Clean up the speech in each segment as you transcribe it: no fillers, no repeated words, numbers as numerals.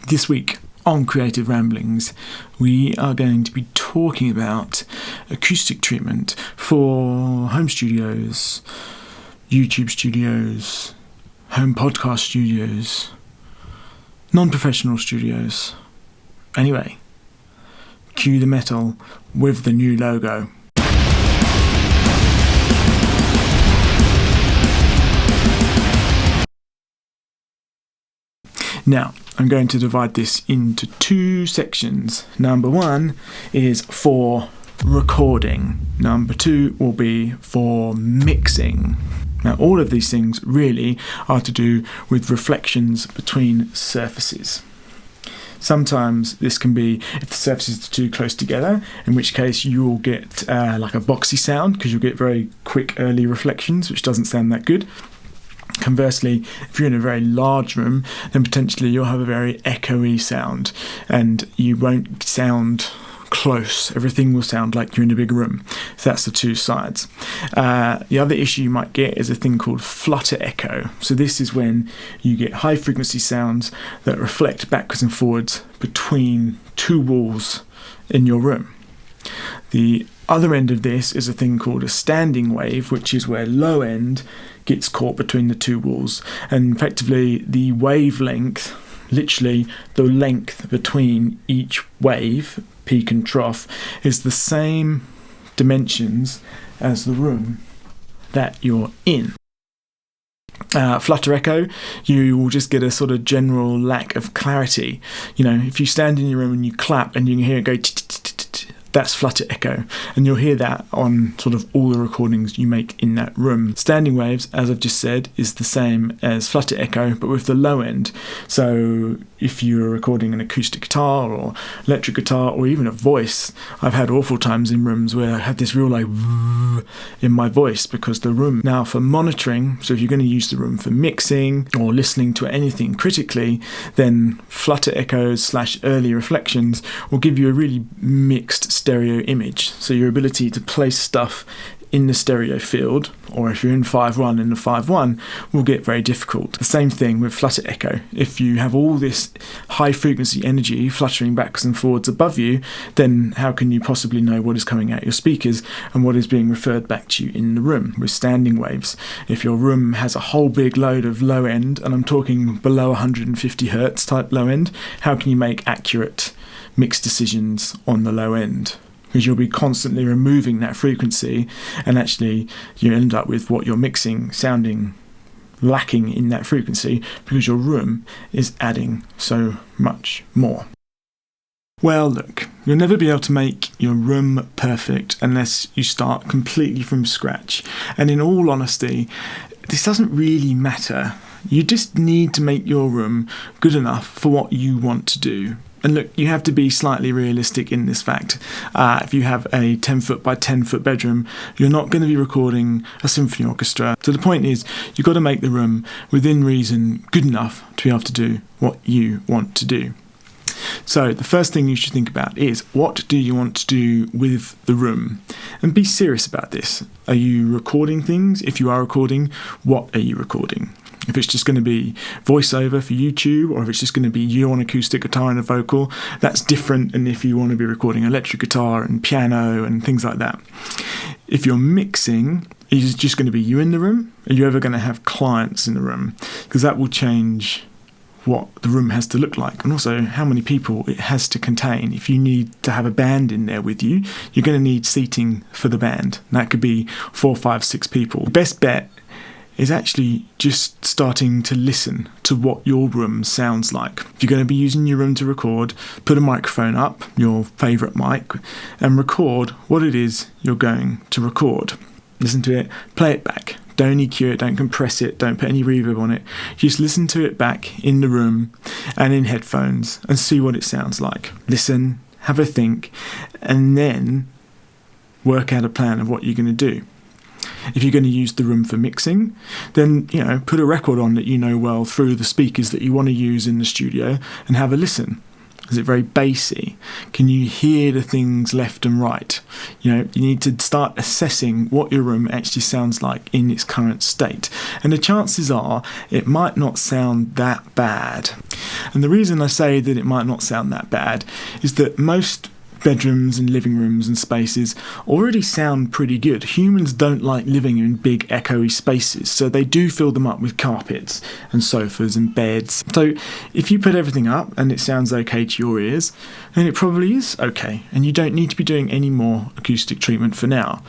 This week on Creative Ramblings, we are going to be talking about acoustic treatment for home studios, YouTube studios, home podcast studios, non-professional studios. Anyway, cue the metal with the new logo. Now, I'm going to divide this into two sections. Number one is for recording. Number two will be for mixing. Now, all of these things really are to do with reflections between surfaces. Sometimes this can be if the surfaces are too close together, in which case you will get like a boxy sound because you'll get very quick early reflections, which doesn't sound that good. Conversely, if you're in a very large room, then potentially you'll have a very echoey sound and you won't sound close. Everything will sound like you're in a big room. So that's the two sides. The other issue you might get is a thing called flutter echo. So this is when you get high frequency sounds that reflect backwards and forwards between two walls in your room. The other end of this is a thing called a standing wave, which is where low end gets caught between the two walls, and effectively the wavelength, literally the length between each wave, peak and trough, is the same dimensions as the room that you're in. Flutter echo, you will just get a sort of general lack of clarity. You know, if you stand in your room and you clap and you can hear it go that's flutter echo, and you'll hear that on sort of all the recordings you make in that room. Standing waves, as I've just said, is the same as flutter echo, but with the low end. So if you're recording an acoustic guitar or electric guitar or even a voice, I've had awful times in rooms where I had this real like in my voice because the room. Now for monitoring, so if you're going to use the room for mixing or listening to anything critically, then flutter echoes / early reflections will give you a really mixed stereo image. So your ability to place stuff in the stereo field, or if you're in 5.1 in the 5.1, will get very difficult. The same thing with flutter echo. If you have all this high frequency energy fluttering backwards and forwards above you, then how can you possibly know what is coming out your speakers and what is being referred back to you in the room? With standing waves, if your room has a whole big load of low end, and I'm talking below 150 hertz type low end, how can you make accurate mix decisions on the low end? Because you'll be constantly removing that frequency, and actually you end up with what you're mixing sounding lacking in that frequency because your room is adding so much more. Well, look, you'll never be able to make your room perfect unless you start completely from scratch. And in all honesty, this doesn't really matter. You just need to make your room good enough for what you want to do. And look, you have to be slightly realistic in this fact. If you have a 10 foot by 10 foot bedroom, you're not going to be recording a symphony orchestra. So the point is, you've got to make the room within reason good enough to be able to do what you want to do. So the first thing you should think about is, what do you want to do with the room? And be serious about this. Are you recording things? If you are recording, what are you recording? If it's just going to be voiceover for YouTube, or if it's just going to be you on acoustic guitar and a vocal, that's different than if you want to be recording electric guitar and piano and things like that. If you're mixing, is it just going to be you in the room? Are you ever going to have clients in the room? Because that will change what the room has to look like, and also how many people it has to contain. If you need to have a band in there with you, you're going to need seating for the band. And that could be 4, 5, 6 people. The best bet is actually just starting to listen to what your room sounds like. If you're going to be using your room to record, put a microphone up, your favourite mic, and record what it is you're going to record. Listen to it, play it back. Don't EQ it, don't compress it, don't put any reverb on it. Just listen to it back in the room and in headphones and see what it sounds like. Listen, have a think, and then work out a plan of what you're going to do. If you're going to use the room for mixing, then, put a record on that you know well through the speakers that you want to use in the studio and have a listen. Is it very bassy? Can you hear the things left and right? You need to start assessing what your room actually sounds like in its current state. And the chances are it might not sound that bad. And the reason I say that it might not sound that bad is that most bedrooms and living rooms and spaces already sound pretty good. Humans don't like living in big echoey spaces, so they do fill them up with carpets and sofas and beds. So if you put everything up and it sounds okay to your ears, then it probably is okay, and you don't need to be doing any more acoustic treatment for now.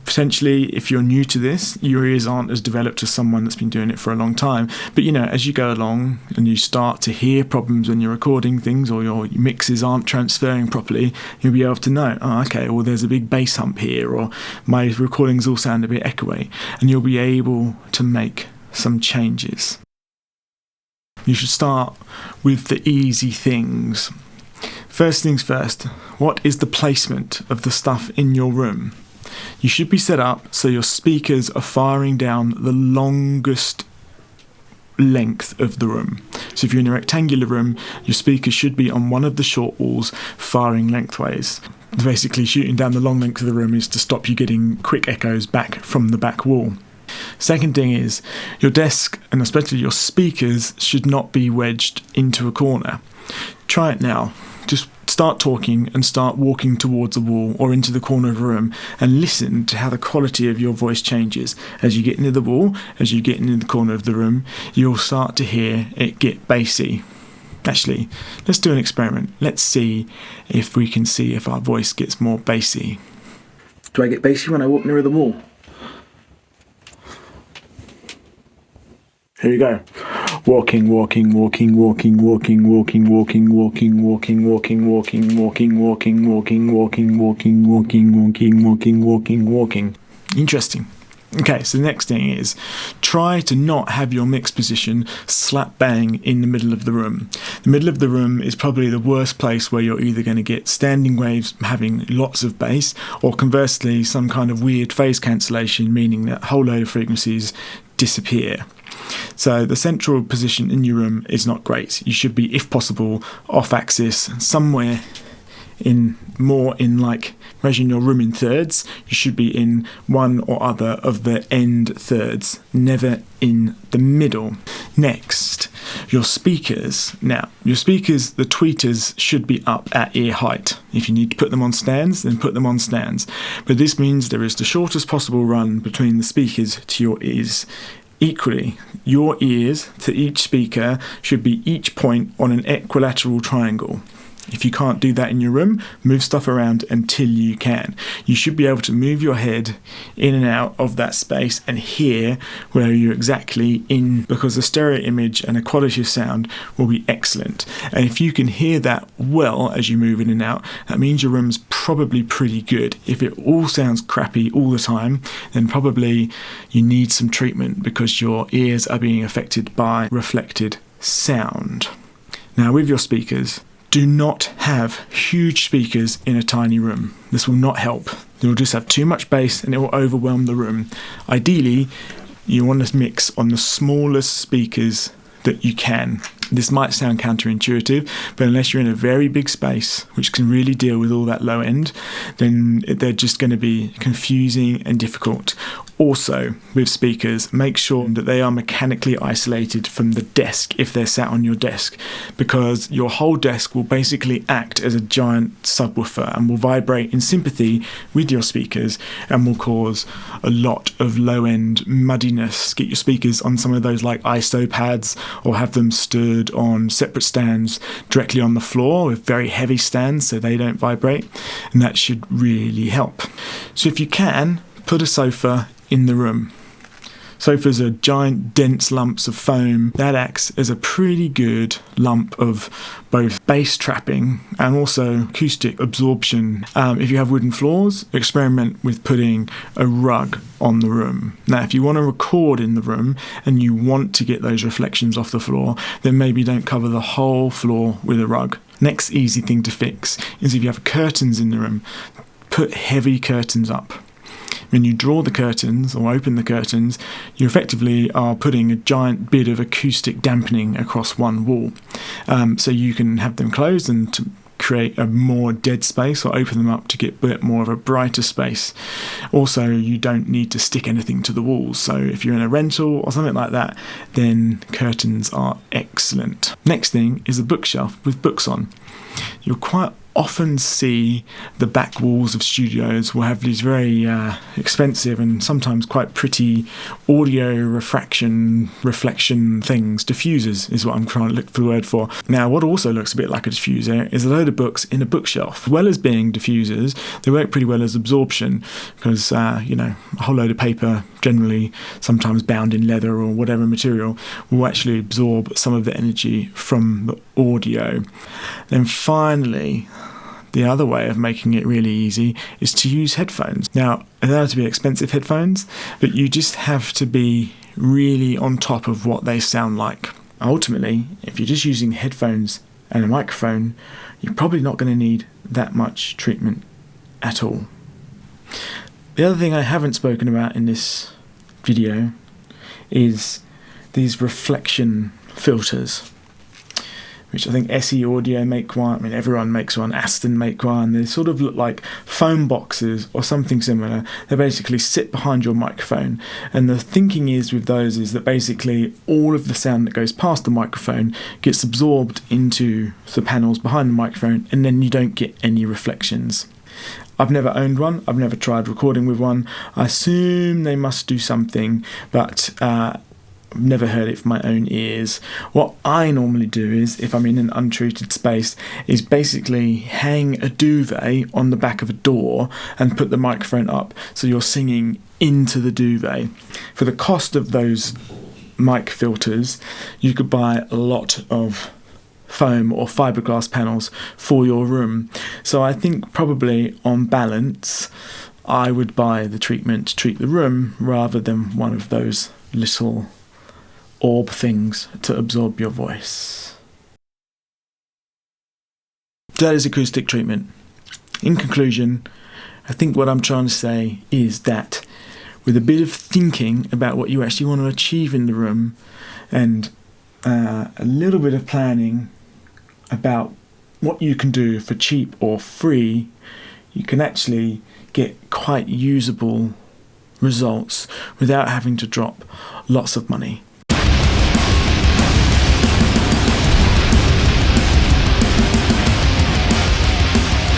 Potentially, if you're new to this, your ears aren't as developed as someone that's been doing it for a long time. But as you go along and you start to hear problems when you're recording things, or your mixes aren't transferring properly, you'll be able to know, okay, well, there's a big bass hump here, or my recordings all sound a bit echoey, and you'll be able to make some changes. You should start with the easy things. First things first, what is the placement of the stuff in your room? You should be set up so your speakers are firing down the longest length of the room. So if you're in a rectangular room, your speakers should be on one of the short walls firing lengthways. Basically, shooting down the long length of the room is to stop you getting quick echoes back from the back wall. Second thing is, your desk, and especially your speakers, should not be wedged into a corner. Try it now. Just start talking and start walking towards a wall or into the corner of a room, and listen to how the quality of your voice changes. As you get into the wall, as you get into the corner of the room, you'll start to hear it get bassy. Actually, let's do an experiment. Let's see if our voice gets more bassy. Do I get bassy when I walk near the wall? Here we go. Walking. Interesting. Okay, so the next thing is, try to not have your mix position slap bang in the middle of the room. The middle of the room is probably the worst place where you're either going to get standing waves having lots of bass, or conversely some kind of weird phase cancellation, meaning that a whole load of frequencies disappear. So the central position in your room is not great. You should be, if possible, off axis, somewhere measuring your room in thirds. You should be in one or other of the end thirds, never in the middle. Next, your speakers. Now, the tweeters should be up at ear height. If you need to put them on stands, then put them on stands. But this means there is the shortest possible run between the speakers to your ears. Equally, your ears to each speaker should be each point on an equilateral triangle. If you can't do that in your room, move stuff around until you can. You should be able to move your head in and out of that space and hear where you're exactly in, because the stereo image and the quality of sound will be excellent. And if you can hear that well as you move in and out, that means your room's probably pretty good. If it all sounds crappy all the time, then probably you need some treatment because your ears are being affected by reflected sound. Now, with your speakers, do not have huge speakers in a tiny room. This will not help. You'll just have too much bass and it will overwhelm the room. Ideally, you want to mix on the smallest speakers that you can. This might sound counterintuitive, but unless you're in a very big space, which can really deal with all that low end, then they're just going to be confusing and difficult. Also, with speakers, make sure that they are mechanically isolated from the desk if they're sat on your desk, because your whole desk will basically act as a giant subwoofer and will vibrate in sympathy with your speakers and will cause a lot of low-end muddiness. Get your speakers on some of those like ISO pads, or have them stood on separate stands directly on the floor with very heavy stands so they don't vibrate, and that should really help. So if you can, put a sofa in the room. Sofas are giant dense lumps of foam that acts as a pretty good lump of both bass trapping and also acoustic absorption. If you have wooden floors, experiment with putting a rug on the room. Now, if you want to record in the room and you want to get those reflections off the floor, then maybe don't cover the whole floor with a rug. Next easy thing to fix is if you have curtains in the room, put heavy curtains up. When you draw the curtains or open the curtains, you effectively are putting a giant bit of acoustic dampening across one wall. So you can have them closed and to create a more dead space, or open them up to get a bit more of a brighter space. Also, you don't need to stick anything to the walls, so if you're in a rental or something like that, then curtains are excellent. Next thing is a bookshelf with books on. You'll quite often see the back walls of studios will have these very expensive and sometimes quite pretty audio reflection things. Diffusers is what I'm trying to look for the word for. Now, what also looks a bit like a diffuser is a load of books in a bookshelf. As well as being diffusers, they work pretty well as absorption, because a whole load of paper, generally sometimes bound in leather or whatever material, will actually absorb some of the energy from the audio. Then finally, the other way of making it really easy is to use headphones. Now, they don't have to be expensive headphones, but you just have to be really on top of what they sound like. Ultimately, if you're just using headphones and a microphone, you're probably not going to need that much treatment at all. The other thing I haven't spoken about in this video is these reflection filters, which I think SE Audio make one. I mean, everyone makes one. Aston make one. They sort of look like phone boxes or something similar. They basically sit behind your microphone. And the thinking is with those is that basically all of the sound that goes past the microphone gets absorbed into the panels behind the microphone, and then you don't get any reflections. I've never owned one. I've never tried recording with one. I assume they must do something, but I've never heard it from my own ears. What I normally do is, if I'm in an untreated space, is basically hang a duvet on the back of a door and put the microphone up so you're singing into the duvet. For the cost of those mic filters, you could buy a lot of foam or fiberglass panels for your room. So I think probably on balance, I would buy the treatment to treat the room rather than one of those little orb things to absorb your voice. That is acoustic treatment. In conclusion, I think what I'm trying to say is that with a bit of thinking about what you actually want to achieve in the room, and a little bit of planning about what you can do for cheap or free, you can actually get quite usable results without having to drop lots of money.